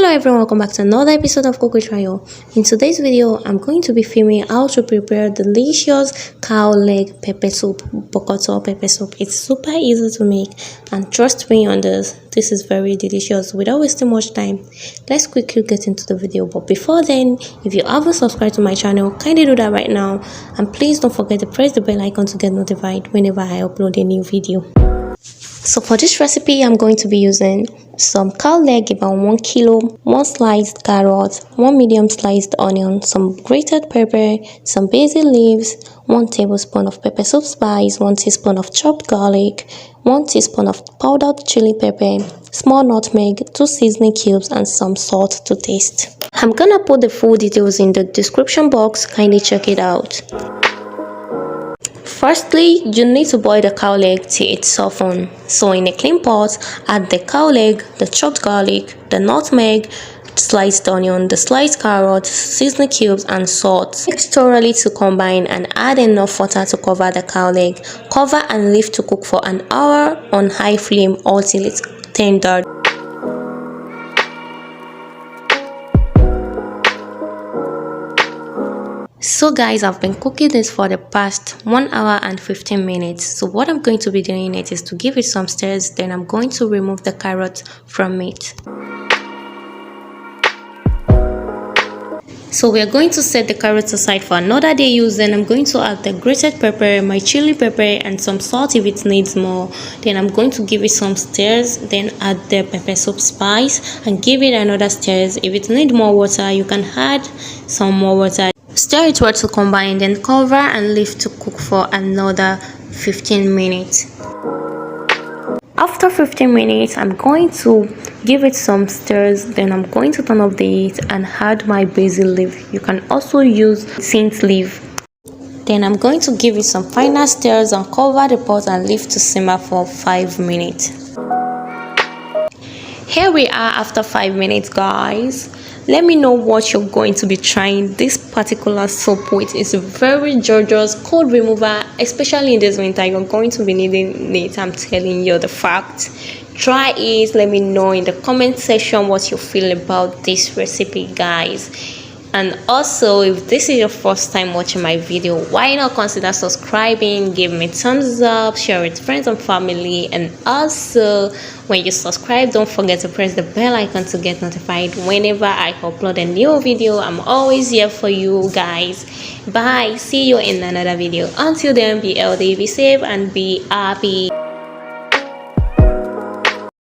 Hello everyone, welcome back to another episode of Cook with Rayo. In today's video, I'm going to be filming how to prepare delicious cow leg pepper soup, bokoto pepper soup. It's super easy to make and trust me on this is very delicious. Without wasting much time, let's quickly get into the video. But before then, if you haven't subscribed to my channel, kindly do that right now, and please don't forget to press the bell icon to get notified whenever I upload a new video. So for this recipe, I'm going to be using some cow leg, about 1 kilo, 1 sliced carrot, 1 medium sliced onion, some grated pepper, some basil leaves, 1 tablespoon of pepper soup spice, 1 teaspoon of chopped garlic, 1 teaspoon of powdered chili pepper, small nutmeg, 2 seasoning cubes, and some salt to taste. I'm gonna put the full details in the description box, kindly check it out. Firstly, you need to boil the cow leg till it softens. So in a clean pot, add the cow leg, the chopped garlic, the nutmeg, sliced onion, the sliced carrot, seasoning cubes, and salt. Mix thoroughly to combine and add enough water to cover the cow leg. Cover and leave to cook for an hour on high flame until it's tender. So guys, I've been cooking this for the past 1 hour and 15 minutes. So what I'm going to be doing is to give it some stirrs, then I'm going to remove the carrot from it. So we are going to set the carrots aside for another day use. Then I'm going to add the grated pepper, my chili pepper, and some salt if it needs more. Then I'm going to give it some stirrs, then add the pepper soup spice and give it another stirrs. If it needs more water, you can add some more water. Stir it well to combine, then cover and leave to cook for another 15 minutes. After 15 minutes, I'm going to give it some stirrs, then I'm going to turn off the heat and add my basil leaf. You can also use mint leaf. Then I'm going to give it some final stirrs and cover the pot and leave to simmer for 5 minutes. Here we are after 5 minutes, guys. Let me know what you're going to be trying this particular soup with. It's a very gorgeous cold remover, especially in this winter. You're going to be needing it, I'm telling you the fact. Try it. Let me know in the comment section what you feel about this recipe, guys. And also, if this is your first time watching my video, why not consider subscribing, give me thumbs up, share with friends and family, and also when you subscribe, don't forget to press the bell icon to get notified whenever I upload a new video. I'm always here for you guys. Bye, see you in another video. Until then, be healthy, be safe, and be happy.